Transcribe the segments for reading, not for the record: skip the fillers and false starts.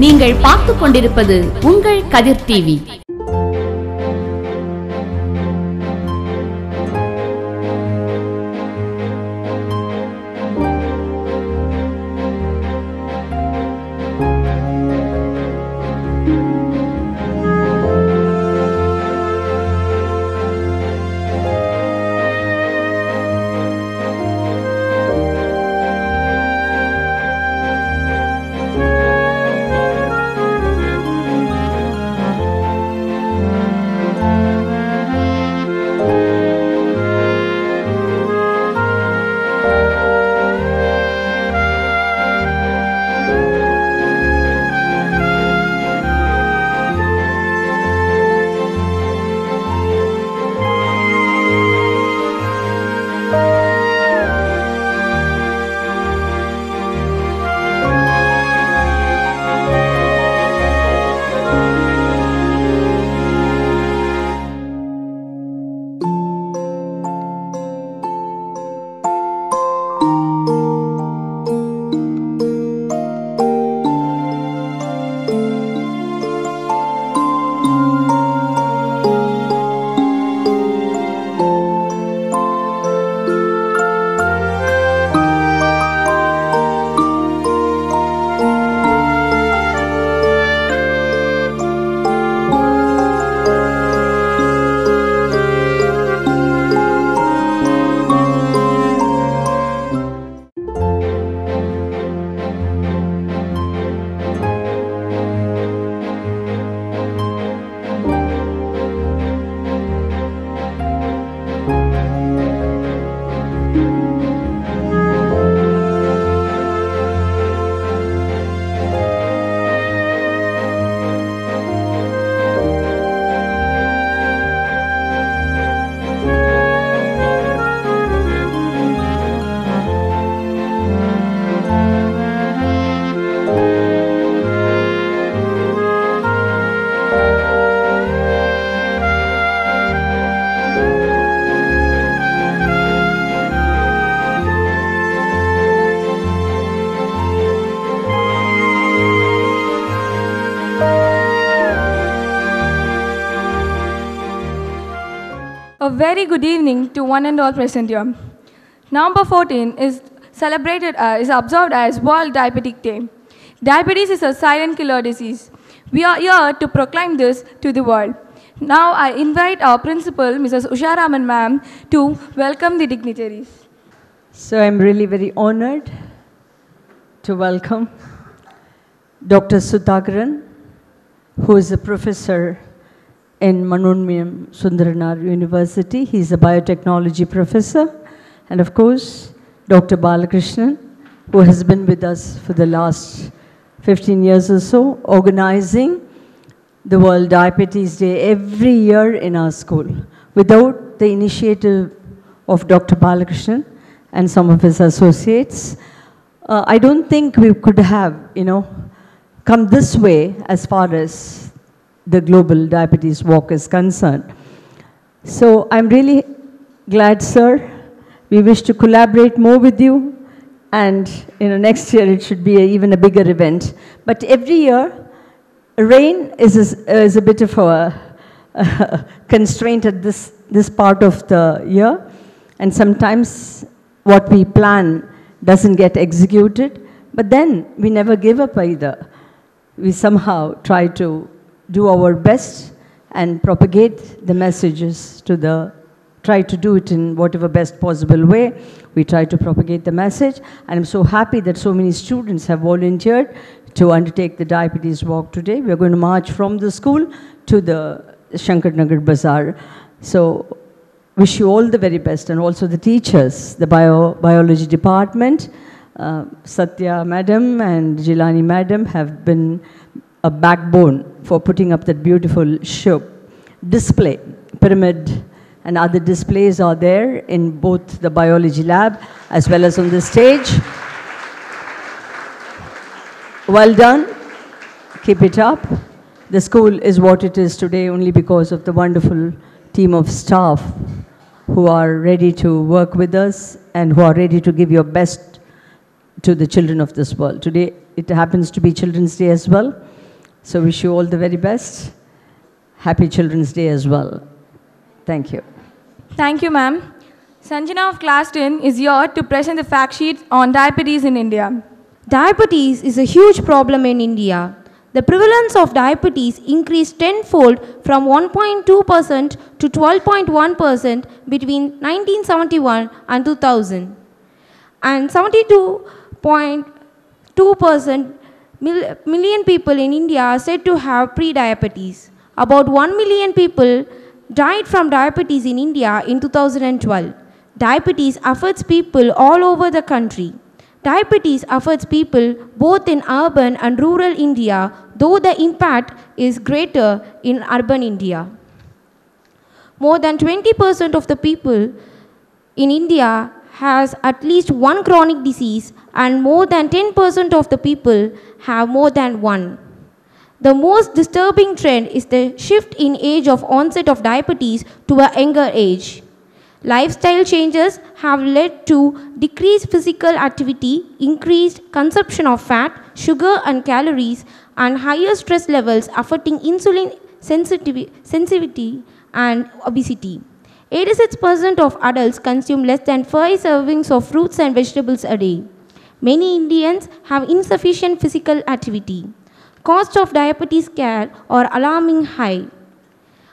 நீங்கள் பார்த்துக் கொண்டிருப்பது உங்கள் கதிர் TV. A very good evening to one and all present here. November 14 is observed as World Diabetic Day. Diabetes is a silent killer disease. We are here to proclaim this to the world. Now I invite our principal, Mrs. Usha Raman ma'am, to welcome the dignitaries. So I'm really very honored to welcome Dr. Sudhakaran, who is a professor in Manonmiyam Sundaranar University. He's a biotechnology professor. And of course, Dr. Balakrishnan, who has been with us for the last 15 years or so, organizing the World Diabetes Day every year in our school. Without the initiative of Dr. Balakrishnan and some of his associates, I don't think we could have, come this way as far as the Global Diabetes Walk is concerned. So I'm really glad, sir. We wish to collaborate more with you, and next year it should be even a bigger event. But every year, rain is a bit of a constraint at this part of the year, and sometimes what we plan doesn't get executed, but then we never give up either. We somehow try to do our best and propagate the messages try to do it in whatever best possible way. We try to propagate the message, and I'm so happy that so many students have volunteered to undertake the diabetes walk today. We are going to march from the school to the Shankar Nagar Bazaar. So wish you all the very best, and also the teachers, the biology department, Satya madam and Jilani madam have been a backbone for putting up that beautiful show. Display, pyramid and other displays are there in both the biology lab as well as on the stage. Well done, keep it up. The school is what it is today only because of the wonderful team of staff who are ready to work with us and who are ready to give your best to the children of this world. Today, it happens to be Children's Day as well. So wish you all the very best. Happy Children's Day as well. Thank you. Thank you, ma'am. Sanjana of Class 10 is here to present the fact sheet on diabetes in India. Diabetes is a huge problem in India. The prevalence of diabetes increased tenfold from 1.2% to 12.1% between 1971 and 2000. And 72.2% million people in India are said to have pre-diabetes. About 1 million people died from diabetes in India in 2012. Diabetes affects people all over the country. Diabetes affects people both in urban and rural India, though the impact is greater in urban India. More than 20% of the people in India has at least one chronic disease, and more than 10% of the people have more than one. The most disturbing trend is the shift in age of onset of diabetes to a younger age. Lifestyle changes have led to decreased physical activity, increased consumption of fat, sugar and calories, and higher stress levels affecting insulin sensitivity and obesity. 86% of adults consume less than 5 servings of fruits and vegetables a day. Many Indians have insufficient physical activity. Costs of diabetes care are alarming high.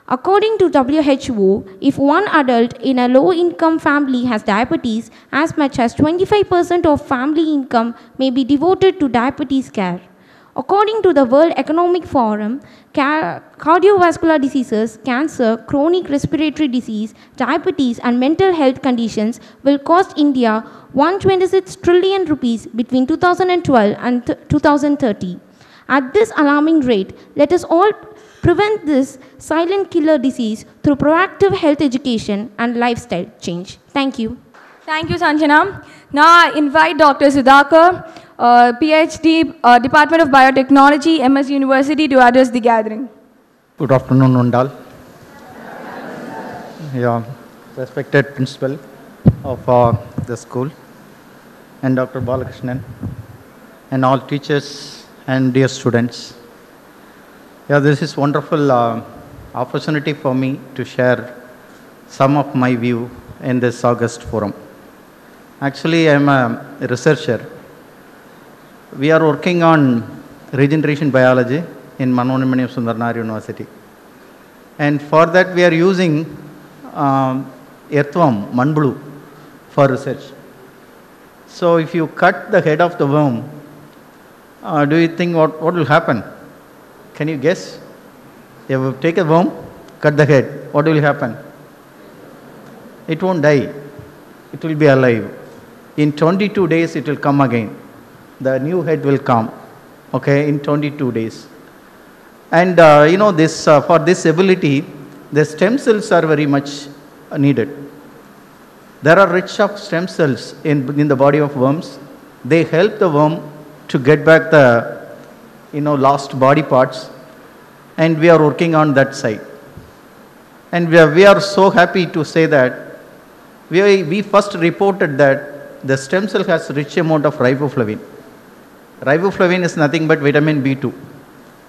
According to WHO, if one adult in a low-income family has diabetes, as much as 25% of family income may be devoted to diabetes care. According to the World Economic Forum, cardiovascular diseases, cancer, chronic respiratory disease, diabetes and mental health conditions will cost India 126 trillion rupees between 2012 and 2030. At this alarming rate, let us all prevent this silent killer disease through proactive health education and lifestyle change. Thank you. Thank you, Sanjana. Now I invite Dr. Sudhakar, PhD, Department of Biotechnology, MS University, to address the gathering. Good afternoon, Undal. Yeah, respected principal of the school, and Dr. Balakrishnan, and all teachers and dear students. Yeah, this is wonderful opportunity for me to share some of my view in this August forum. Actually, I am a researcher. We are working on regeneration biology in Manoன்மணியம் Sundaranaar University. And for that we are using earthworm, manbulu, for research. So if you cut the head of the worm, do you think what will happen? Can you guess? If you take a worm, cut the head, what will happen? It won't die. It will be alive. In 22 days it will come again. The new head will come, okay, in 22 days. And you know, this for this ability, the stem cells are very much needed. There are rich of stem cells in the body of worms. They help the worm to get back the lost body parts, and we are working on that side. And we are so happy to say that we first reported that the stem cell has rich amount of riboflavin. Riboflavin is nothing but vitamin B2.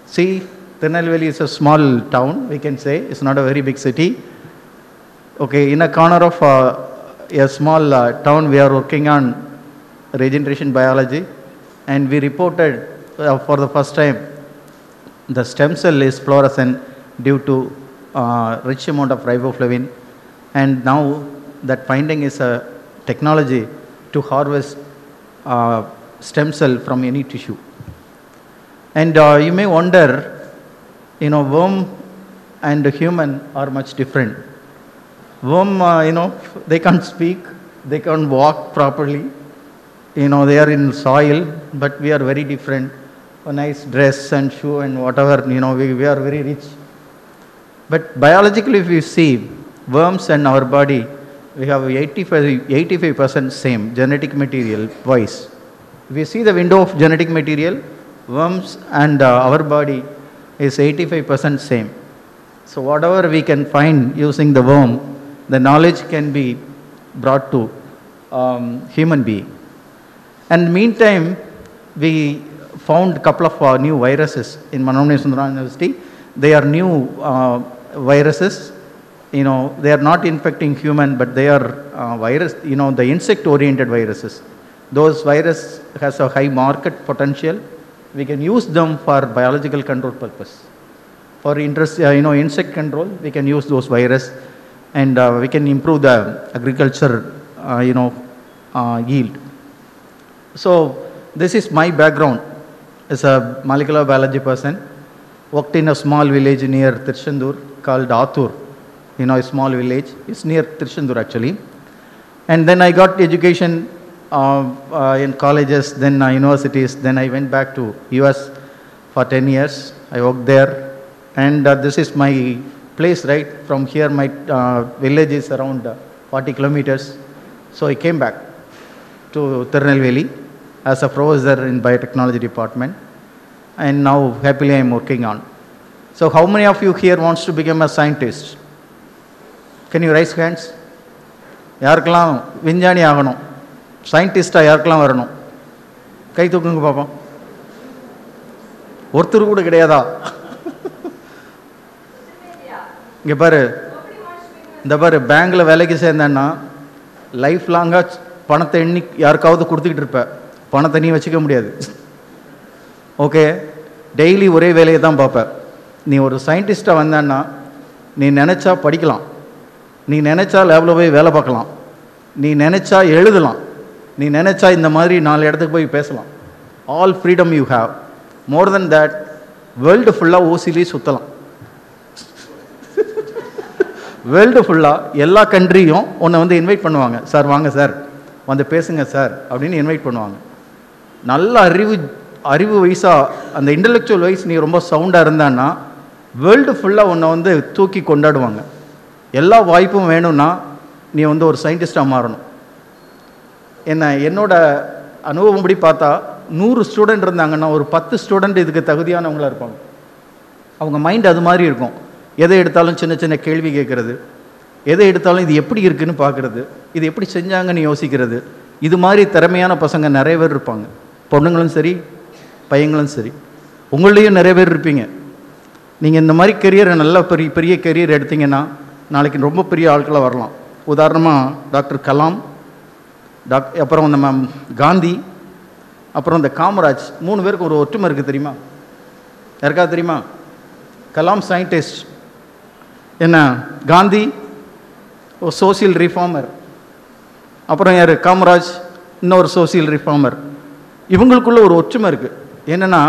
See, Tirunelveli is a small town, we can say. It's not a very big city. Okay, in a corner of a small town, we are working on regeneration biology, and we reported for the first time the stem cell is fluorescent due to rich amount of riboflavin, and now that finding is a technology to harvest stem cell from any tissue. And you may wonder, worm and human are much different. Worm, they can't speak, they can't walk properly, they are in soil, but we are very different. A nice dress and shoe and whatever, we are very rich. But biologically, if you see, worms and our body, we have 85% same genetic material wise. If you see the window of genetic material, worms and our body is 85% same. So whatever we can find using the worm, the knowledge can be brought to human being. And meantime, we found a couple of new viruses in Manommai Sundaram University. They are new viruses. You know, they are not infecting human, but they are virus, you know, the insect-oriented viruses. Those viruses has a high market potential. We can use them for biological control purpose. For interest, insect control, we can use those viruses, and we can improve the agriculture, yield. So this is my background as a molecular biology person. Worked in a small village near Tiruchendur called Athur. You know, a small village. It's near Tiruchendur actually. And then I got education in colleges, then universities. Then I went back to US for 10 years. I worked there. And this is my place, right? From here, my village is around 40 kilometers. So I came back to Tirunelveli as a professor in biotechnology department. And now happily I am working on. So how many of you here wants to become a scientist? Can you raise hands? யாருக்கெல்லாம் விஞ்ஞானி ஆகணும், சயின்டிஸ்டாக யாருக்கெல்லாம் வரணும்? கை தூக்குங்க பார்ப்போம். ஒருத்தர் கூட கிடையாதா? இங்கே பாரு, இந்த பாரு, பேங்கில் வேலைக்கு சேர்ந்தேன்னா லைஃப் லாங்காக பணத்தை எண்ணி யாருக்காவது கொடுத்துக்கிட்டு இருப்ப, பணத்தை நீ வச்சுக்க முடியாது. ஓகே, டெய்லி ஒரே வேலையை தான் பார்ப்ப. நீ ஒரு சயின்டிஸ்டாக வந்தேன்னா நீ நினச்சா படிக்கலாம், நீ நினச்சா லேபில் போய் வேலை பார்க்கலாம், நீ நினச்சா எழுதலாம், நீ நினச்சா இந்த மாதிரி 4 இடத்துக்கு போய் பேசலாம். All freedom you have. More then that, world ஃபுல்லாக ஓசிலேயே சுற்றலாம். வேர்ல்டு ஃபுல்லாக எல்லா கண்ட்ரியும் உன்னை வந்து இன்வைட் பண்ணுவாங்க. சார் வாங்க சார், வந்து பேசுங்க சார் அப்படின்னு இன்வைட் பண்ணுவாங்க. நல்ல அறிவு வயசாக, அந்த இன்டலெக்சுவல் வைஸ் நீ ரொம்ப சவுண்டாக இருந்தான்னா வேர்ல்டு ஃபுல்லாக உன்னை வந்து தூக்கி கொண்டாடுவாங்க. எல்லா வாய்ப்பும் வேணும்னா நீ வந்து ஒரு சயின்டிஸ்டாக மாறணும். என்னோட அனுபவம் படி பார்த்தா 100 ஸ்டூடெண்ட் இருந்தாங்கன்னா ஒரு 10 ஸ்டூடெண்ட் இதுக்கு தகுதியானவங்களாக இருப்பாங்க. அவங்க மைண்ட் அது மாதிரி இருக்கும். எதை எடுத்தாலும் சின்ன சின்ன கேள்வி கேட்குறது, எதை எடுத்தாலும் இது எப்படி இருக்குன்னு பார்க்குறது, இது எப்படி செஞ்சாங்கன்னு யோசிக்கிறது. இது மாதிரி திறமையான பசங்க நிறைய பேர் இருப்பாங்க. பொண்ணுங்களும் சரி, பையங்களும் சரி. உங்களையும் நிறைய பேர் இருப்பீங்க. நீங்கள் இந்த மாதிரி கெரியரை நல்லா பெரிய கெரியர் எடுத்தீங்கன்னா நாளைக்கு ரொம்ப பெரிய ஆட்களாக வரலாம். உதாரணமாக டாக்டர் கலாம், அப்புறம் நம்ம காந்தி, அப்புறம் இந்த காமராஜ், 3 பேருக்கு ஒரு ஒற்றுமை இருக்குது தெரியுமா? யாருக்காவது தெரியுமா? கலாம் சயின்டிஸ்ட், என்ன காந்தி ஒரு சோசியல் ரிஃபார்மர், அப்புறம் யார் காமராஜ் இன்னொரு சோசியல் ரிஃபார்மர். இவங்களுக்குள்ள ஒரு ஒற்றுமை இருக்குது. என்னென்னா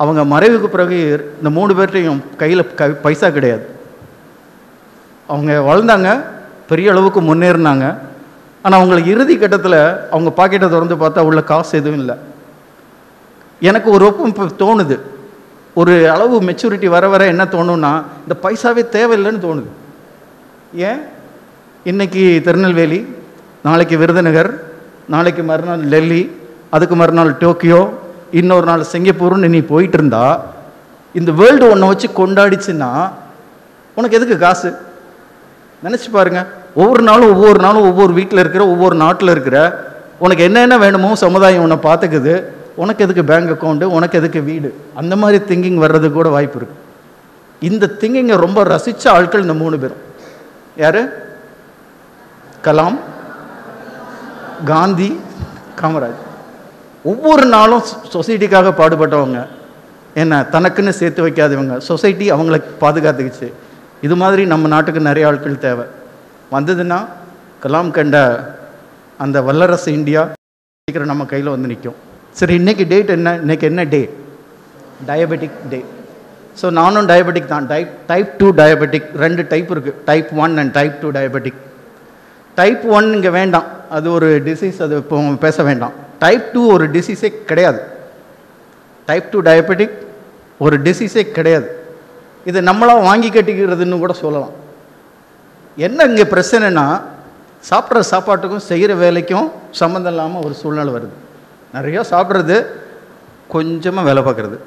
அவங்க மறைவுக்கு பிறகு இந்த 3 பேர்ட்டையும் கையில் பைசா கிடையாது. அவங்க வளர்ந்தாங்க, பெரிய அளவுக்கு முன்னேறினாங்க. ஆனால் அவங்களுக்கு இறுதி கட்டத்தில் அவங்க பாக்கெட்டை திறந்து பார்த்தா உள்ள காசு எதுவும் இல்லை. எனக்கு ஒரு இப்போ தோணுது, ஒரு அளவு மெச்சூரிட்டி வர வர என்ன தோணுன்னா இந்த பைசாவே தேவையில்லைன்னு தோணுது. ஏன்? இன்றைக்கி திருநெல்வேலி, நாளைக்கு விருதுநகர், நாளைக்கு மறுநாள் டெல்லி, அதுக்கு மறுநாள் டோக்கியோ, இன்னொரு நாள் சிங்கப்பூர்னு நீ போயிட்டு இருந்தா இந்த வேர்ல்டு ஒன்றை வச்சு கொண்டாடிச்சுன்னா உனக்கு எதுக்கு காசு? நினச்சி பாருங்க. ஒவ்வொரு நாளும் ஒவ்வொரு வீட்டில் இருக்கிற, ஒவ்வொரு நாட்டில் இருக்கிற, உனக்கு என்னென்ன வேணுமோ சமுதாயம் உன்னை பார்த்துக்குது. உனக்கு எதுக்கு பேங்க் அக்கௌண்ட்டு, உனக்கு எதுக்கு வீடு? அந்த மாதிரி திங்கிங் வர்றதுக்கு கூட வாய்ப்பு இருக்குது. இந்த திங்கிங்கை ரொம்ப ரசித்த ஆட்கள் இந்த 3 பேரும். யார்? கலாம், காந்தி, காமராஜ். ஒவ்வொரு நாளும் சொசைட்டிக்காக பாடுபட்டவங்க. என்ன, தனக்குன்னு சேர்த்து வைக்காதவங்க. சொசைட்டி அவங்களை பாதுகாத்துக்குச்சு. இது மாதிரி நம்ம நாட்டுக்கு நிறைய ஆட்கள் தேவை. வந்ததுன்னா கலாம் கண்ட அந்த வல்லரசு இந்தியா சீக்கிரம் நம்ம கையில் வந்து நிற்கும். சரி, இன்றைக்கி டேட் என்ன? இன்றைக்கி என்ன டே? Diabetic day. ஸோ நானும் டயபெட்டிக் தான். Type 2 diabetic. 2 டைப் இருக்குது, type 1 and type 2 diabetic. Type 1 இங்கே வேண்டாம், அது ஒரு டிசீஸ், அது இப்போ பேச வேண்டாம். டைப் 2 ஒரு டிசீஸே கிடையாது. டைப் 2 டயபெட்டிக் ஒரு டிசீஸே கிடையாது. இதை நம்மளாம் வாங்கி கட்டிக்கிறதுன்னு கூட சொல்லலாம். என்ன இங்கே பிரச்சனைனா, சாப்பிட்ற சாப்பாட்டுக்கும் செய்கிற வேலைக்கும் சம்மந்தம் இல்லாமல் ஒரு சூழ்நிலை வருது. நிறையா சாப்பிட்றது, கொஞ்சமாக வேலை பார்க்குறது,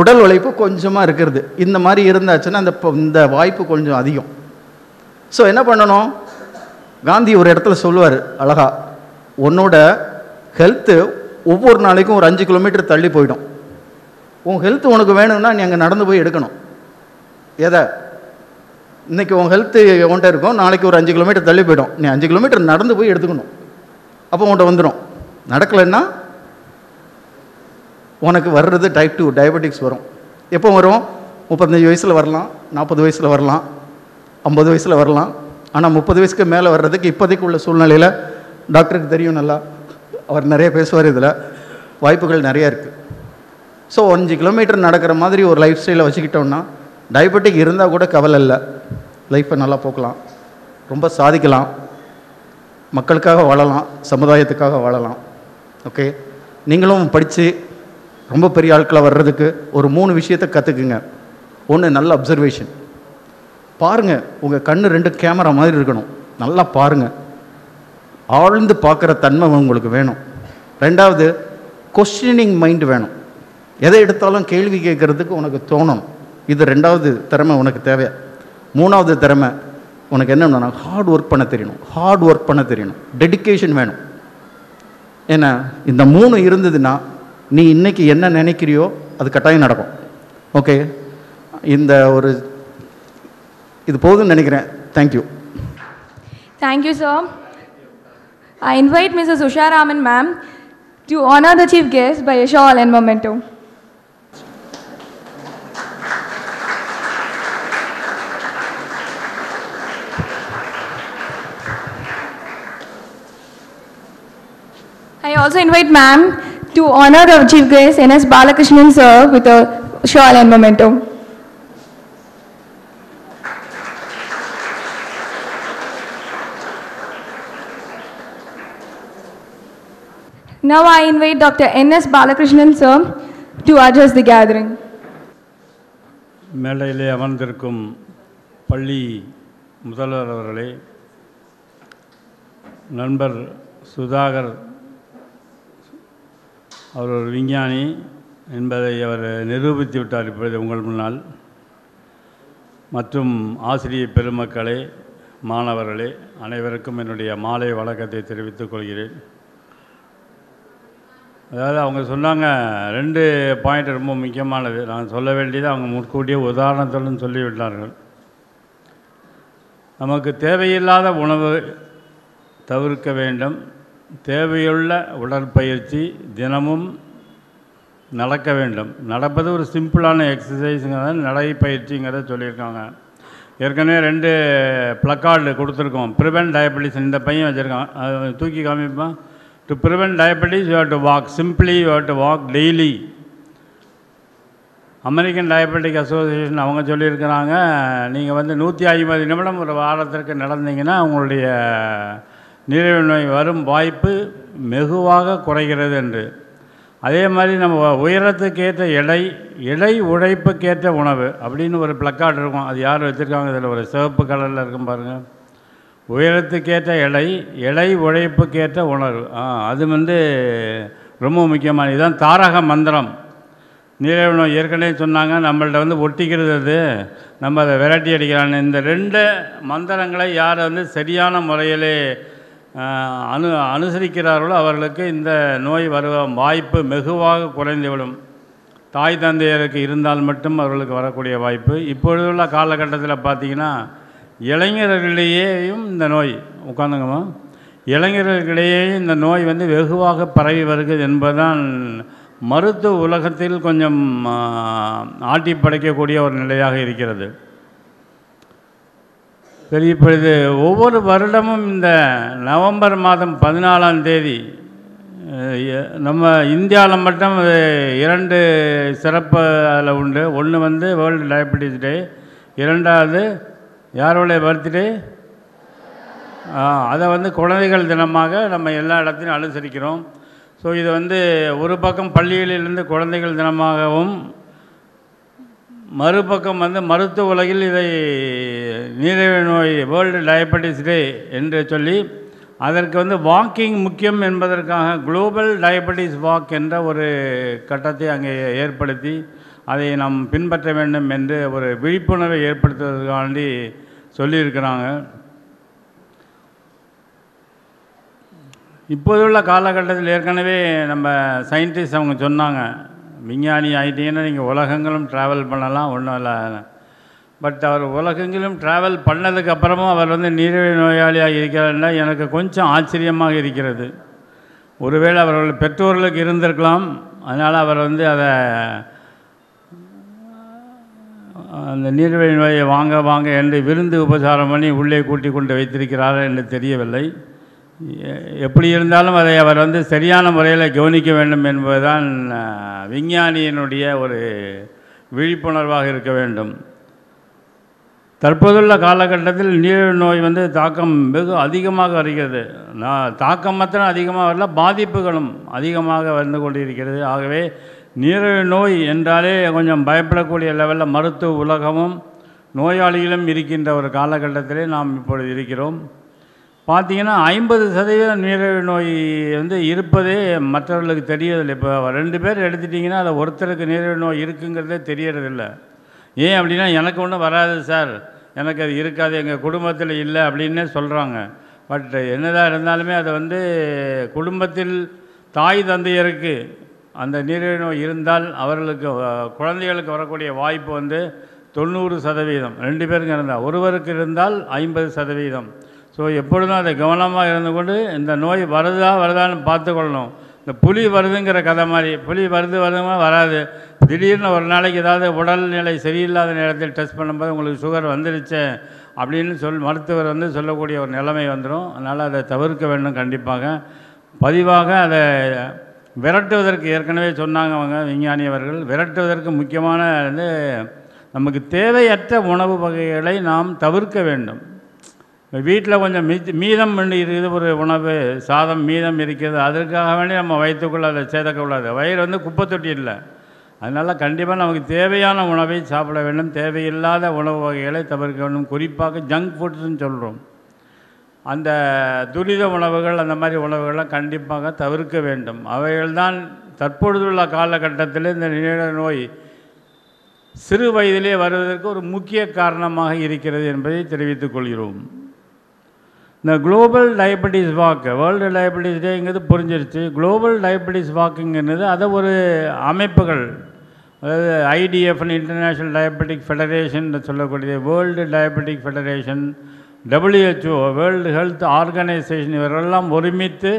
உடல் உழைப்பு கொஞ்சமாக இருக்கிறது. இந்த மாதிரி இருந்தாச்சுன்னா இந்த வாய்ப்பு கொஞ்சம் அதிகம். ஸோ என்ன பண்ணணும்? காந்தி ஒரு இடத்துல சொல்லுவார் அழகா, உன்னோட ஹெல்த்து ஒவ்வொரு நாளைக்கும் ஒரு 5 கிலோமீட்டர் தள்ளி போயிடும். உன் ஹெல்த்து உனக்கு வேணும்னா நீ அங்கே நடந்து போய் எடுக்கணும். எதை இன்றைக்கி உன் ஹெல்த்து உன்ட்ட இருக்கும், நாளைக்கு ஒரு 5 கிலோமீட்டர் தள்ளி போயிடும். நீ 5 கிலோமீட்டர் நடந்து போய் எடுத்துக்கணும். அப்போ உன்ட்ட வந்துடும். நடக்கலைன்னா உனக்கு வர்றது டைப் 2 டயபெட்டிக்ஸ் வரும். எப்போ வரும்? 35 வயசில் வரலாம், 40 வயசில் வரலாம், 50 வயசில் வரலாம். ஆனால் 30 வயசுக்கு மேலே வர்றதுக்கு இப்போதைக்கு உள்ள சூழ்நிலையில் டாக்டருக்கு தெரியும், நல்லா அவர் நிறைய பேசுவார், இதில் வாய்ப்புகள் நிறையா இருக்குது. ஸோ 5 கிலோமீட்டர் நடக்கிற மாதிரி ஒரு லைஃப் ஸ்டைலை வச்சுக்கிட்டோம்னா டயபெட்டிக் இருந்தால் கூட கவலை இல்லை, லைஃப்பை நல்லா போக்கலாம், ரொம்ப சாதிக்கலாம், மக்களுக்காக வாழலாம், சமுதாயத்துக்காக வாழலாம். ஓகே, நீங்களும் படித்து ரொம்ப பெரிய ஆட்களாக வர்றதுக்கு ஒரு 3 விஷயத்தை கற்றுக்குங்க. ஒன்று, நல்ல அப்சர்வேஷன். பாருங்கள், உங்கள் கண்ணு 2 கேமரா மாதிரி இருக்கணும், நல்லா பாருங்கள், ஆழ்ந்து பார்க்குற தன்மை உங்களுக்கு வேணும். 2வது, கொஸ்டினிங் மைண்டு வேணும், எதை எடுத்தாலும் கேள்வி கேட்குறதுக்கு உனக்கு தோணணும். இது 2வது திறமை உனக்கு தேவை. 3வது திறமை உனக்கு என்னன்னா ஹார்ட் ஒர்க் பண்ண தெரியணும். ஹார்ட் ஒர்க் பண்ண தெரியணும், டெடிக்கேஷன் வேணும். ஏன்னா இந்த 3 இருந்ததுன்னா நீ இன்னைக்கு என்ன நினைக்கிறியோ அது கட்டாயம் நடக்கும். ஓகே, இந்த ஒரு இது போதும்னு நினைக்கிறேன். Thank you. Thank you, sir. I invite Mrs. Usha Raman, ma'am, to honor the chief guest by a shawl and memento. I also invite ma'am to honor the chief guest N.S. Balakrishnan, sir, with a shawl and memento. Now I invite Dr. N.S. Balakrishnan, sir, to address the gathering. மேடையிலே அமர்ந்திருக்கும் பள்ளி முதல்வர் அவர்களே, நண்பர் சுதாகர் அவர் ஒரு விஞ்ஞானி என்பதை அவர் நிரூபித்து விட்டார் இப்பொழுது உங்கள் முன்னால். மற்றும் ஆசிரிய பெருமக்களே, மாணவர்களே, அனைவருக்கும் என்னுடைய மாலை வணக்கத்தை தெரிவித்துக் கொள்கிறேன். அதாவது அவங்க சொன்னாங்க 2 பாயிண்ட் ரொம்ப முக்கியமானது. நான் சொல்ல வேண்டியது அவங்க முன்கூட்டிய உதாரணத்துடன் சொல்லிவிட்டார்கள். நமக்கு தேவையில்லாத உணவு தவிர்க்க வேண்டும், தேவையுள்ள உடற்பயிற்சி தினமும் நடக்க வேண்டும். நடப்பது ஒரு சிம்பிளான எக்ஸசைஸுங்கிறத நடைப்பயிற்சிங்கிறத சொல்லியிருக்காங்க. ஏற்கனவே 2 ப்ளக்கார்டு கொடுத்துருக்கோம். ப்ரிவென்ட் டயபெட்டிஸ் இந்த பையன் வச்சுருக்கான், அது தூக்கி காமிப்பான். To prevent diabetes you have to walk, simply you have to walk daily. American diabetic association அவங்க சொல்லியிருக்கிறாங்க, நீங்கள் 150 நிமிடம் ஒரு வாரத்திற்கு நடந்தீங்கன்னா உங்களுடைய நீரிழிவு நோய் வரும் வாய்ப்பு வெகுவாக குறைகிறது என்று. அதே மாதிரி நம்ம உயரத்துக்கேற்ற எடை உழைப்புக்கேற்ற உணவு அப்படின்னு ஒரு ப்ளக்கார்டு இருக்கும். அது யார் வச்சுருக்காங்க? இதில் ஒரு சிவப்பு கலரில் இருக்கும் பாருங்கள். உயரத்துக்கேற்ற எடை உழைப்புக்கேற்ற உணவு, அது ரொம்ப முக்கியமான. இதுதான் தாரக மந்திரம். நீரிழிவு நோய் ஏற்கனவே சொன்னாங்க, நம்மள்ட்ட ஒட்டிக்கிறது அது, நம்ம அதை விரட்டி அடிக்கிறான்னு. இந்த 2 மந்திரங்களை யார் சரியான முறையிலே அனுசரிக்கிறார்களோ அவர்களுக்கு இந்த நோய் வர வாய்ப்பு வெகுவாக குறைந்துவிடும். தாய் தந்தையருக்கு இருந்தால் மட்டும் அவர்களுக்கு வரக்கூடிய வாய்ப்பு. இப்பொழுதுள்ள காலகட்டத்தில் பார்த்திங்கன்னா இளைஞர்களிடையேயும் இந்த நோய் உட்காந்துங்கம்மா இளைஞர்களிடையேயும் இந்த நோய் வெகுவாக பரவி வருகிறது என்பதுதான் மருத்துவ உலகத்தில் கொஞ்சம் ஆட்டி படைக்கக்கூடிய ஒரு நிலையாக இருக்கிறது. சரி, இப்பொழுது ஒவ்வொரு வருடமும் இந்த நவம்பர் மாதம் 14ஆம் தேதி நம்ம இந்தியாவில் மட்டும் 2 சிறப்பு அதில் உண்டு. ஒன்று வேர்ல்டு டயபெட்டிஸ் டே, 2வது யாரோடைய பர்த்டே, அதை குழந்தைகள் தினமாக நம்ம எல்லா இடத்துலையும் அனுசரிக்கிறோம். ஸோ இது ஒரு பக்கம் பள்ளிகளிலிருந்து குழந்தைகள் தினமாகவும், மறுபக்கம் மருத்துவ உலகில் இதை நீரிழிவு நோய் வேர்ல்டு டயபெட்டிஸ் டே என்று சொல்லி அதற்கு வாக்கிங் முக்கியம் என்பதற்காக குளோபல் டயபெட்டிஸ் வாக் என்ற ஒரு கட்டத்தை அங்கே ஏற்படுத்தி அதை நாம் பின்பற்ற வேண்டும் என்று ஒரு விழிப்புணர்வை ஏற்படுத்துவதற்காண்டி சொல்லியிருக்கிறாங்க. இப்போதுள்ள காலகட்டத்தில் ஏற்கனவே நம்ம சயின்டிஸ்ட் அவங்க சொன்னாங்க, விஞ்ஞானி ஆகிட்டீங்கன்னா நீங்கள் உலகங்களும் ட்ராவல் பண்ணலாம், ஒன்றும் இல்லை. பட் அவர் உலகெங்கிலும் ட்ராவல் பண்ணதுக்கப்புறமும் அவர் வந்து நீரிழிவு நோயாளியாக இருக்கிறாருன்னா எனக்கு கொஞ்சம் ஆச்சரியமாக இருக்கிறது. ஒருவேளை அவர்கள் பெற்றோர்களுக்கு இருந்திருக்கலாம், அதனால் அவர் வந்து அதை அந்த நீரிழிவு நோயை வாங்க என்று விருந்து உபசாரம் பண்ணி உள்ளே கூட்டி கொண்டு வைத்திருக்கிறார் என்று தெரியவில்லை. எப்படி இருந்தாலும் அதை அவர் வந்து சரியான முறையில் கவனிக்க வேண்டும் என்பதுதான் விஞ்ஞானியினுடைய ஒரு விழிப்புணர்வாக இருக்க வேண்டும். தற்போதுள்ள காலகட்டத்தில் நீரிழிவு நோய் வந்து தாக்கம் வெகு அதிகமாக வருகிறது. தாக்கம் மாத்திரம் அதிகமாக வரல, பாதிப்புகளும் அதிகமாக வந்து கொண்டிருக்கிறது. ஆகவே நீரிழிவு நோய் என்றாலே கொஞ்சம் பயப்படக்கூடிய லெவலில் மருத்துவ உலகமும் நோயாளிகளும் இருக்கின்ற ஒரு காலகட்டத்திலே நாம் இப்பொழுது இருக்கிறோம். பார்த்திங்கன்னா 50% நீரிழிவு நோய் வந்து இருப்பதே மற்றவர்களுக்கு தெரியறதில்லை. இப்போ 2 பேர் எடுத்துட்டிங்கன்னா அதை ஒருத்தருக்கு நீரிழிவு நோய் இருக்குங்கிறதே தெரியறதில்லை. ஏன் அப்படின்னா எனக்கு ஒன்றும் வராது சார், எனக்கு அது இருக்காது, எங்கள் குடும்பத்தில் இல்லை அப்படின்னே சொல்கிறாங்க. பட் என்னதான் இருந்தாலுமே அது வந்து குடும்பத்தில் தாய் தந்தையருக்கு அந்த நீரிழிவு நோய் இருந்தால் அவர்களுக்கு குழந்தைகளுக்கு வரக்கூடிய வாய்ப்பு வந்து 90%. 2 பேருக்கு இருந்தால், ஒருவருக்கு இருந்தால் 50%. ஸோ எப்பொழுதும் அதை கவனமாக இருந்து கொண்டு இந்த நோய் வருதான்னு பார்த்துக்கொள்ளணும். இந்த புலி வருதுங்கிற கதை மாதிரி, புலி வருதுமா வராது, திடீர்னு ஒரு நாளைக்கு ஏதாவது உடல்நிலை சரியில்லாத நேரத்தில் டெஸ்ட் பண்ணும்போது உங்களுக்கு சுகர் வந்துடுச்சு அப்படின்னு மருத்துவர் வந்து சொல்லக்கூடிய ஒரு நிலைமை வந்துடும். அதனால் அதை தவிர்க்க வேண்டும். கண்டிப்பாக பதிவாக அதை விரட்டுவதற்கு ஏற்கனவே சொன்னாங்க அவங்க விஞ்ஞானி அவர்கள். விரட்டுவதற்கு முக்கியமான வந்து நமக்கு தேவையற்ற உணவு வகைகளை நாம் தவிர்க்க வேண்டும். வீட்டில் கொஞ்சம் மீதம் இருக்குது, ஒரு உணவு சாதம் மீதம் இருக்கிறது, அதற்காக வேண்டி நம்ம வயிற்றுக்குள்ளே அதை சேர்க்கக்கூடாது. வயிறு வந்து குப்பை தொட்டி இல்லை. அதனால் கண்டிப்பாக நமக்கு தேவையான உணவை சாப்பிட வேண்டும், தேவையில்லாத உணவு வகைகளை தவிர்க்க வேண்டும். குறிப்பாக ஜங்க் ஃபுட்ஸ்ன்னு சொல்கிறோம், அந்த துரித உணவுகள், அந்த மாதிரி உணவுகள்லாம் கண்டிப்பாக தவிர்க்க வேண்டும். அவைகள்தான் தற்பொழுதுள்ள காலகட்டத்தில் இந்த நீரிழிவு நோய் சிறு வயதிலே வருவதற்கு ஒரு முக்கிய காரணமாக இருக்கிறது என்பதை தெரிவித்துக் கொள்கிறோம். இந்த global diabetes walk, world diabetes டேங்கிறது புரிஞ்சிருச்சு. குளோபல் டயபெட்டிஸ் வாக்குங்கிறது அதை ஒரு அமைப்புகள், அதாவது ஐடிஎஃப்னு இன்டர்நேஷ்னல் டயபெட்டிக் ஃபெடரேஷன் சொல்லக்கூடிய world diabetic federation, WHO world health organisation, இவரெல்லாம் ஒருமித்து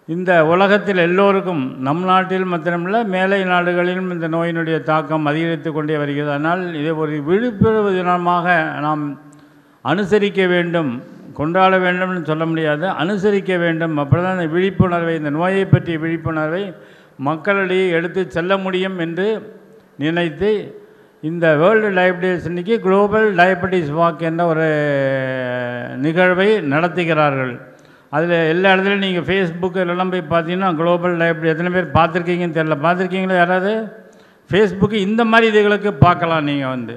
இந்த உலகத்தில் எல்லோருக்கும், நம் நாட்டில் மாத்திரமில்லை மேலை நாடுகளிலும் இந்த நோயினுடைய தாக்கம் அதிகரித்து கொண்டே வருகிறது. அதனால் இதை ஒரு விழிப்புணர்வு தினமாக நாம் அனுசரிக்க வேண்டும். கொண்டாட வேண்டும்னு சொல்ல முடியாது, அனுசரிக்க வேண்டும். அப்படி தான் இந்த விழிப்புணர்வை, இந்த நோயை பற்றிய விழிப்புணர்வை மக்களிடையே எடுத்து செல்ல முடியும் என்று நினைத்து இந்த வேர்ல்டு டயபெட்டிஸ் இன்னைக்கு குளோபல் டயபெட்டிஸ் வாக் என்ற ஒரு நிகழ்வை நடத்துகிறார்கள். அதில் எல்லா இடத்துலையும் நீங்கள் ஃபேஸ்புக்கு எல்லாம் போய் பார்த்தீங்கன்னா குளோபல் டயபெட்டிஸ் எத்தனை பேர் பார்த்துருக்கீங்கன்னு தெரியல. பார்த்துருக்கீங்களா யாராவது? ஃபேஸ்புக்கு இந்த மாதிரி இதுகளுக்கு பார்க்கலாம். நீங்கள் வந்து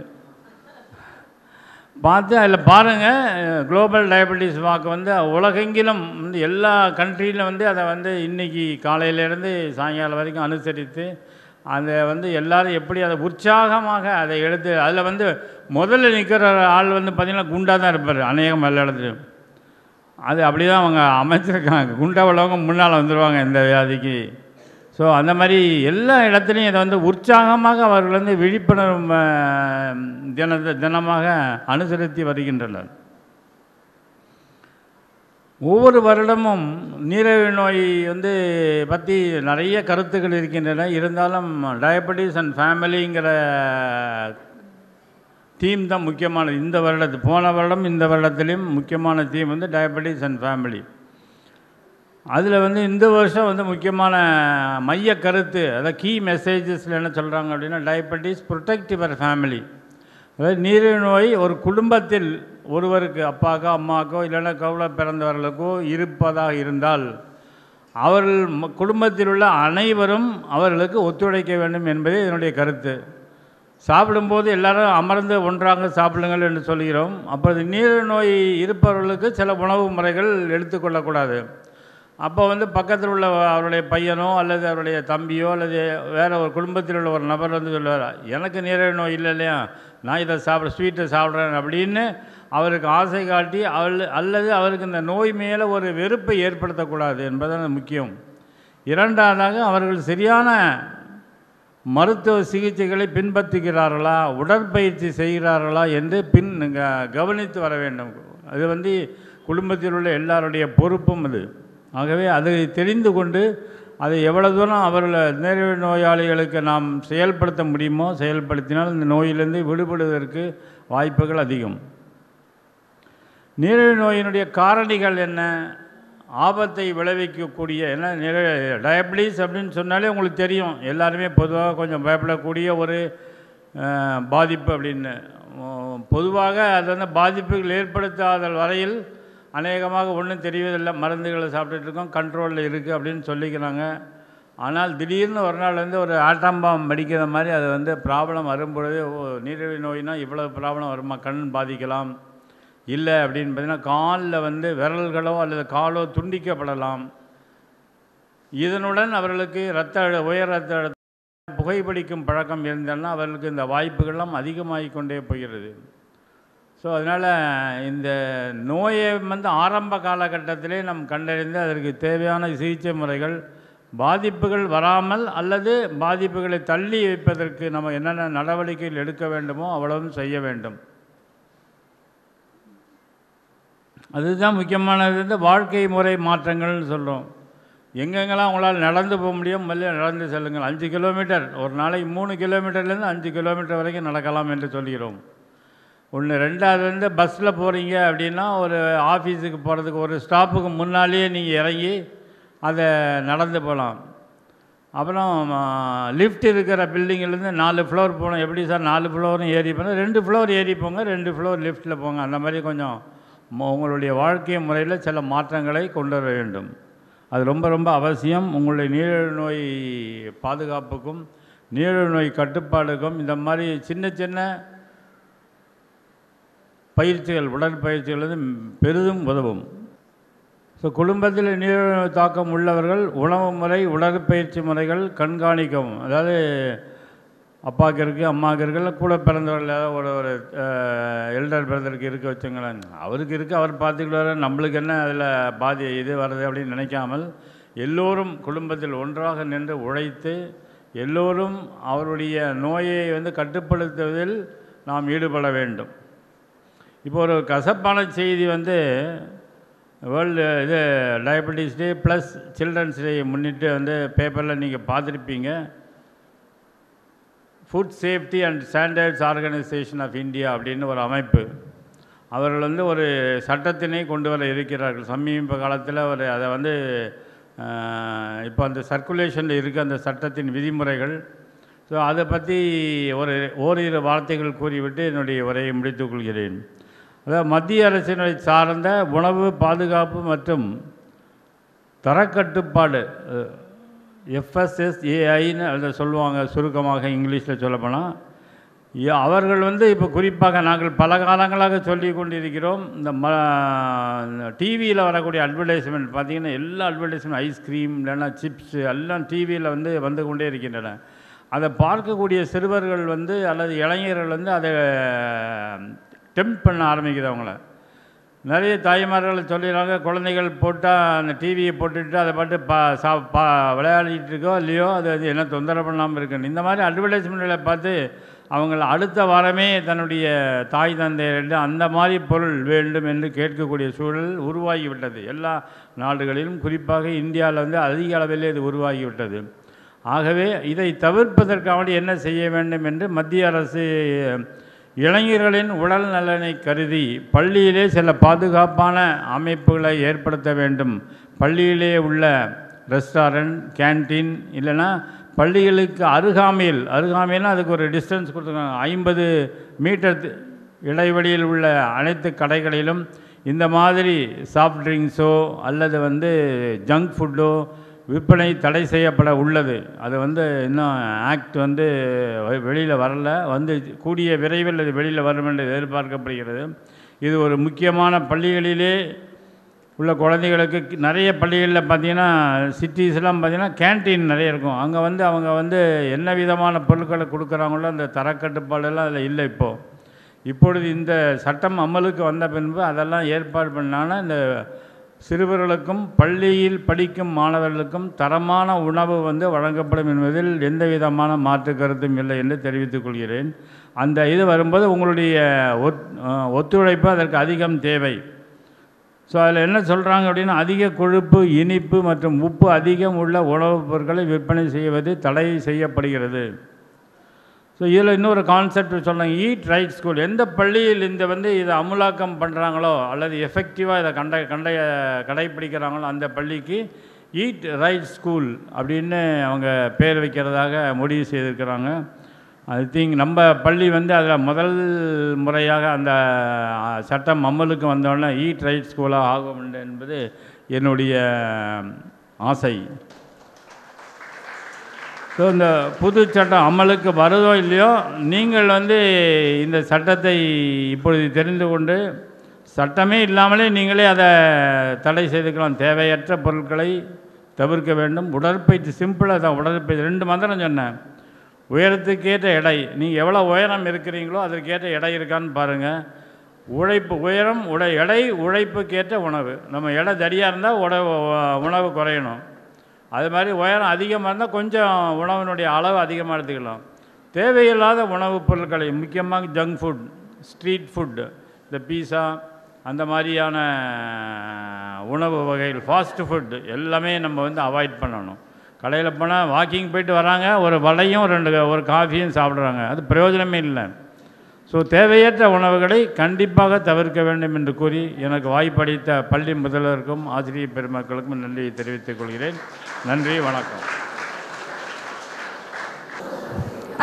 பார்த்து அதில் பாருங்கள். குளோபல் டயபெட்டிஸ் வாக்கு வந்து உலகெங்கிலும் வந்து எல்லா கண்ட்ரியிலும் வந்து அதை வந்து இன்றைக்கி காலையிலேருந்து சாயங்காலம் வரைக்கும் அனுசரித்து அதை வந்து எல்லோரும் எப்படி அதை உற்சாகமாக அதை எடுத்து, அதில் வந்து முதல்ல நிற்கிற ஆள் வந்து பார்த்திங்கன்னா குண்டாக தான் இருப்பார் அநேகம் எல்லா இடத்துலையும். அது அப்படி தான் அவங்க அமைச்சிருக்காங்க. குண்டா உள்ளவங்க முன்னால் வந்துடுவாங்க இந்த வியாதிக்கு. ஸோ அந்த மாதிரி எல்லா இடத்துலையும் இதை வந்து உற்சாகமாக அவர்கள் வந்து விழிப்புணர்வு தினமாக அனுசரித்து வருகின்றனர். ஒவ்வொரு வருடமும் நீரிழிவு நோய் வந்து பற்றி நிறைய கருத்துக்கள் இருக்கின்றன. இருந்தாலும் டயபெட்டிஸ் அண்ட் ஃபேமிலிங்கிற தீம் தான் முக்கியமானது. இந்த வருடத்து போன வருடம் இந்த வருடத்துலேயும் முக்கியமான தீம் வந்து டயபெட்டிஸ் அண்ட் ஃபேமிலி. அதில் வந்து இந்த வருஷம் வந்து முக்கியமான மைய கருத்து, அதாவது கீ மெசேஜஸில் என்ன சொல்கிறாங்க அப்படின்னா, டயபெட்டிஸ் ப்ரொடெக்ட் யுவர் ஃபேமிலி. அதாவது நீரிழிவு நோய் ஒரு குடும்பத்தில் ஒருவருக்கு, அப்பாக்கோ அம்மாக்கோ இல்லைன்னா கவுள பிறந்தவர்களுக்கோ இருப்பதாக இருந்தால் அவர்கள் குடும்பத்தில் உள்ள அனைவரும் அவர்களுக்கு ஒத்துழைக்க வேண்டும் என்பதே இதனுடைய கருத்து. சாப்பிடும்போது எல்லாரும் அமர்ந்து ஒன்றாக சாப்பிடுங்கள் என்று சொல்கிறோம். அப்போது நீரிழிவு நோய் இருப்பவர்களுக்கு சில உணவு முறைகள் எடுத்துக்கொள்ளக்கூடாது. அப்போ வந்து பக்கத்தில் உள்ள அவருடைய பையனோ அல்லது அவருடைய தம்பியோ அல்லது வேறு ஒரு குடும்பத்தில் உள்ள ஒரு நபர் வந்து சொல்லுவார், எனக்கு நீரிழிவு நோய் இல்லை இல்லையா, நான் இதை ஸ்வீட்டை சாப்பிட்றேன் அப்படின்னு அவருக்கு ஆசை காட்டி அல்லது அவருக்கு இந்த நோய் மேலே ஒரு வெறுப்பை ஏற்படுத்தக்கூடாது என்பதுதான் முக்கியம். இரண்டாவதாக அவர்கள் சரியான மருத்துவ சிகிச்சைகளை பின்பற்றுகிறார்களா, உடற்பயிற்சி செய்கிறார்களா என்று கவனித்து வர வேண்டும். அது வந்து குடும்பத்தில் உள்ள எல்லாருடைய பொறுப்பும் அது. ஆகவே அதை தெரிந்து கொண்டு அதை எவ்வளவு தூரம் அவர்கள் நீரிழிவு நோயாளிகளுக்கு நாம் செயல்படுத்த முடியுமோ செயல்படுத்தினால் இந்த நோயிலிருந்து விடுபடுவதற்கு வாய்ப்புகள் அதிகம். நீரிழிவு நோயினுடைய காரணிகள் என்ன, ஆபத்தை விளைவிக்கக்கூடிய என்ன, டயபிட்டிஸ் அப்படின்னு சொன்னாலே உங்களுக்கு தெரியும், எல்லாருமே பொதுவாக கொஞ்சம் பயப்படக்கூடிய ஒரு பாதிப்பு அப்படின்னு. பொதுவாக அது வந்து பாதிப்புகள் ஏற்படுத்தாத வரையில் அநேகமாக ஒன்றும் தெரியவதில்லை, மருந்துகளை சாப்பிட்டுருக்கோம், கண்ட்ரோலில் இருக்குது அப்படின்னு சொல்லிக்கிறாங்க. ஆனால் திடீர்னு ஒரு நாள் வந்து ஒரு ஆட்டம் பாம் வெடிக்கிற மாதிரி அது வந்து ப்ராப்ளம் வரும்பொழுது, நீரிழிவு நோயினா இவ்வளோ ப்ராப்ளம் வருமா, கண் பாதிக்கலாம், இல்லை அப்படின்னு பார்த்தீங்கன்னா காலில் வந்து விரல்களோ அல்லது காலோ துண்டிக்கப்படலாம். இதனுடன் அவர்களுக்கு உயர் ரத்த அழுத்தம், புகைப்பிடிக்கும் பழக்கம் இருந்தால்னா அவர்களுக்கு இந்த வாய்ப்புகள்லாம் அதிகமாகிக் கொண்டே போகிறது. ஸோ அதனால் இந்த நோயை வந்து ஆரம்ப காலகட்டத்திலே நாம் கண்டறிந்து அதற்கு தேவையான சிகிச்சை முறைகள், பாதிப்புகள் வராமல் அல்லது பாதிப்புகளை தள்ளி வைப்பதற்கு நம்ம என்னென்ன நடவடிக்கைகள் எடுக்க வேண்டுமோ அவ்வளவும் செய்ய வேண்டும். அதுதான் முக்கியமானது. இந்த வாழ்க்கை முறை மாற்றங்கள்னு சொல்கிறோம். எங்கெங்கெல்லாம் உங்களால் நடந்து போக முடியும் முதல்ல நடந்து செல்லுங்கள். 5 கிலோமீட்டர், ஒரு நாளைக்கு 3 கிலோமீட்டர்லேருந்து 5 கிலோமீட்டர் வரைக்கும் நடக்கலாம் என்று சொல்கிறோம். ஒன்று. ரெண்டாவது வந்து பஸ்ஸில் போகிறீங்க அப்படின்னா ஒரு ஆஃபீஸுக்கு போகிறதுக்கு ஒரு ஸ்டாப்புக்கு முன்னாலேயே நீங்கள் இறங்கி அதை நடந்து போகலாம். அப்புறம் லிஃப்ட் இருக்கிற பில்டிங்கிலேருந்து 4 ஃப்ளோர் போகணும். எப்படி சார் 4 ஃப்ளோரும் ஏறி போனால் 2 ஃப்ளோர் ஏறி போங்க, 2 ஃப்ளோர் லிஃப்ட்டில் போங்க. அந்த மாதிரி கொஞ்சம் உங்களுடைய வாழ்க்கை முறையில் சில மாற்றங்களை கொண்டு வர வேண்டும். அது ரொம்ப ரொம்ப அவசியம். உங்களுடைய நீரிழிவு நோய் பாதுகாப்புக்கும் நீரிழிவு நோய் கட்டுப்பாடுக்கும் இந்த மாதிரி சின்ன சின்ன பயிற்சிகள், உடற்பயிற்சிகள் வந்து பெரிதும் உதவும். ஸோ குடும்பத்தில் நீரிழிவு நோய் தாக்கம் உள்ளவர்கள் உணவு முறை, உடற்பயிற்சி முறைகள் கண்காணிக்கவும். அதாவது அப்பாவுக்கு இருக்குது, அம்மாவுக்கு இருக்குல்ல, கூட பிறந்தவர்கள் ஏதாவது ஒரு எல்டர் பிரதருக்கு இருக்க வச்சுங்களேன், அவருக்கு இருக்குது, அவர் பார்த்துக்கிட்டு நம்மளுக்கு என்ன அதில் இது வருது அப்படின்னு நினைக்காமல் எல்லோரும் குடும்பத்தில் ஒன்றாக நின்று உழைத்து எல்லோரும் அவருடைய நோயை வந்து கட்டுப்படுத்துவதில் நாம் ஈடுபட வேண்டும். இப்போ ஒரு கசப்பான செய்தி வந்து world diabetes day plus children's day முன்னிட்டு வந்து பேப்பரில் நீங்கள் பார்த்துருப்பீங்க. Food safety and standards organisation of India அப்படின்னு ஒரு அமைப்பு, அவர்கள் வந்து ஒரு சட்டத்தினை கொண்டு வர இருக்கிறார்கள். சமீப காலத்தில் அதை வந்து இப்போ அந்த சர்க்குலேஷனில் இருக்க அந்த சட்டத்தின் விதிமுறைகள். ஸோ அதை பற்றி ஓரிரு வார்த்தைகள் கூறிவிட்டு என்னுடைய உரையை முடித்துக் கொள்கிறேன். அதாவது மத்திய அரசினை சார்ந்த உணவு பாதுகாப்பு மற்றும் தரக்கட்டுப்பாடு, FSSAIன்னு அதை சொல்லுவாங்க சுருக்கமாக இங்கிலீஷில் சொல்லப்போனால். அவர்கள் வந்து இப்போ குறிப்பாக நாங்கள் பல காலங்களாக சொல்லி கொண்டிருக்கிறோம். இந்த டிவியில் வரக்கூடிய அட்வர்டைஸ்மெண்ட் பார்த்திங்கன்னா எல்லா அட்வர்டைஸ்மெண்ட் ஐஸ்கிரீம் இல்லைன்னா சிப்ஸ் எல்லாம் டிவியில் வந்து கொண்டே இருக்கின்றன. அதை பார்க்கக்கூடிய சிறுவர்கள் வந்து அல்லது இளைஞர்கள் வந்து அதை டெம்ப்ட் பண்ண ஆரம்பிக்கிறவங்கள. நிறைய தாய்மார்கள் சொல்லிடுறாங்க, குழந்தைகள் போட்டால் அந்த டிவியை போட்டுட்டு அதை பாட்டு விளையாடிட்டு இருக்கோ இல்லையோ அது வந்து என்ன தொந்தரவு பண்ணாமல் இருக்குன்னு. இந்த மாதிரி அட்வர்டைஸ்மெண்ட்களை பார்த்து அவங்கள அடுத்த வாரமே தன்னுடைய தாய் தந்தையர்கிட்ட அந்த மாதிரி பொருள் வேண்டும் என்று கேட்கக்கூடிய சூழல் உருவாகிவிட்டது. எல்லா நாடுகளிலும் குறிப்பாக இந்தியாவில் வந்து அதிக அளவிலே இது உருவாகிவிட்டது. ஆகவே இதை தவிர்ப்பதற்காக என்ன செய்ய வேண்டும் என்று மத்திய அரசு இளைஞர்களின் உடல் நலனை கருதி பள்ளியிலே சில பாதுகாப்பான அமைப்புகளை ஏற்படுத்த வேண்டும். பள்ளியிலே உள்ள ரெஸ்டாரண்ட், கேன்டீன் இல்லைன்னா பள்ளிகளுக்கு அருகாமையில் அதுக்கு ஒரு டிஸ்டன்ஸ் கொடுத்துருக்காங்க. 50 மீட்டர் இடைவெளியில் உள்ள அனைத்து கடைகளிலும் இந்த மாதிரி சாஃப்ட் ட்ரிங்க்ஸோ அல்லது வந்து ஜங்க் ஃபுட்டோ விற்பனை தடை செய்யப்பட உள்ளது. அது வந்து இன்னும் ஆக்ட் வந்து வெளியில் வரல, வந்து கூடிய விரைவில் அது வெளியில் வரும் என்று எதிர்பார்க்கப்படுகிறது. இது ஒரு முக்கியமான பள்ளிகளிலே உள்ள குழந்தைகளுக்கு நிறைய பள்ளிகளில் பார்த்திங்கன்னா சிட்டிஸ்லாம் பார்த்திங்கன்னா கேன்டீன் நிறைய இருக்கும். அங்கே வந்து அவங்க வந்து என்ன விதமான பொருட்களை கொடுக்குறாங்களோ அந்த தரக்கட்டுப்பாடெல்லாம் அதில் இல்லை. இப்பொழுது இந்த சட்டம் அமலுக்கு வந்த பின்பு அதெல்லாம் ஏற்பாடு பண்ணாங்கன்னா இந்த சிறுவர்களுக்கும் பள்ளியில் படிக்கும் மாணவர்களுக்கும் தரமான உணவு வந்து வழங்கப்படும் என்பதில் எந்த விதமான மாற்று கருத்தும் இல்லை என்று தெரிவித்துக் கொள்கிறேன். அந்த இது வரும்போது உங்களுடைய ஒத்துழைப்பு அதற்கு அதிகம் தேவை. ஸோ அதில் என்ன சொல்கிறாங்க அப்படின்னா, அதிக கொழுப்பு, இனிப்பு மற்றும் உப்பு அதிகம் உள்ள உணவுப் பொருட்களை விற்பனை செய்வது தடை செய்யப்படுகிறது. ஸோ இதில் இன்னொரு கான்செப்ட் சொல்கிறாங்க, ஈட் ரைட் ஸ்கூல். எந்த பள்ளியில் இதை அமுலாக்கம் பண்ணுறாங்களோ அல்லது எஃபெக்டிவாக இதை கடைப்பிடிக்கிறாங்களோ அந்த பள்ளிக்கு ஈட் ரைட் ஸ்கூல் அப்படின்னு அவங்க பேர் வைக்கிறதாக முடிவு செய்திருக்கிறாங்க. ஐ திங்க் நம்ம பள்ளி அதில் முதல் முறையாக அந்த சட்டம் அமலுக்கு வந்தோடனே ஈட் ரைட் ஸ்கூலாக ஆகும் என்பது என்னுடைய ஆசை. ஸோ இந்த புது சட்டம் அமலுக்கு வருதோ இல்லையோ, நீங்கள் இந்த சட்டத்தை இப்பொழுது தெரிந்து கொண்டு சட்டமே இல்லாமலே நீங்களே அதை தடை செய்துக்கலாம். தேவையற்ற பொருட்களை தவிர்க்க வேண்டும். உடற்பயிற்சி சிம்பிளாக தான். உடற்பயிற்சி 2 மந்திரம் சொன்னேன். உயரத்துக்கேற்ற எடை, நீங்கள் எவ்வளோ உயரம் இருக்கிறீங்களோ அதற்கேற்ற எடை இருக்கான்னு பாருங்கள். உழைப்பு, உயரம், எடை, உழைப்புக்கேற்ற உணவு. நம்ம எடை தடியாக இருந்தால் உணவு குறையணும். அது மாதிரி உயரம் அதிகமாக இருந்தால் கொஞ்சம் உணவினுடைய அளவு அதிகமாக எடுத்துக்கலாம். தேவையில்லாத உணவுப் பொருட்களை, முக்கியமாக ஜங்க் ஃபுட், ஸ்ட்ரீட் ஃபுட்டு, இந்த பீஸா அந்த மாதிரியான உணவு வகைகள், ஃபாஸ்ட் ஃபுட் எல்லாமே நம்ம அவாய்ட் பண்ணணும். கடையில் போனால் வாக்கிங் போயிட்டு வராங்க, ஒரு வடையும் ஒரு காஃபியும் சாப்பிட்றாங்க, அது பிரயோஜனமே இல்லை. ஸோ தேவையற்ற உணவுகளை கண்டிப்பாக தவிர்க்க வேண்டும் என்று கூறி எனக்கு வாய்ப்பளித்த பள்ளி முதல்வருக்கும் ஆசிரியர் பெருமக்களுக்கும் நன்றியை தெரிவித்துக் கொள்கிறேன். நன்றி, வணக்கம்.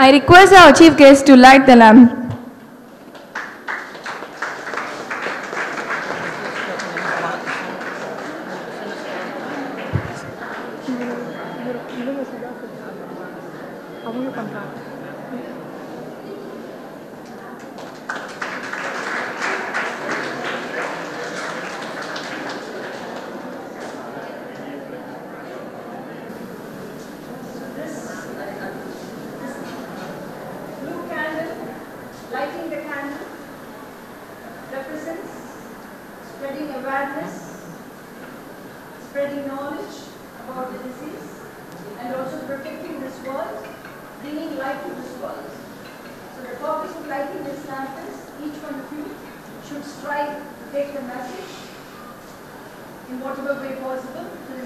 I request our chief guest to light the lamp. Lighting the candle represents spreading awareness, spreading knowledge about the disease, and also protecting this world, bringing light to this world. So the purpose of lighting this lamp is each one of you should strive to take the message in whatever way possible to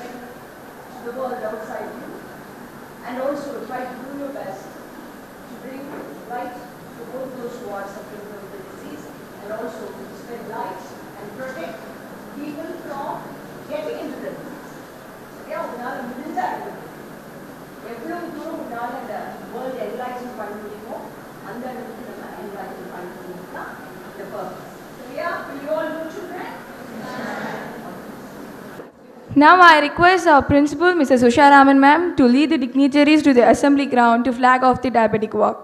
the world outside you, and also try to do your best to bring light to both those who are suffering from the disease, and also to spread light and protect people from getting into the disease. Yeah, unala mudinja evvளவு தூரம் unala the world enlighten பண்ண முடியுமோ அந்த அளவுக்கு நம்ம enlighten பண்ணணும் தான் the purpose. So yeah, will you all do children? Now I request our principal, Mrs. Usha Raman ma'am, to lead the dignitaries to the assembly ground to flag off the diabetic walk.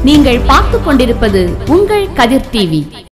நீங்கள் பார்த்துக் கொண்டிருப்பது உங்கள் கதிர் TV.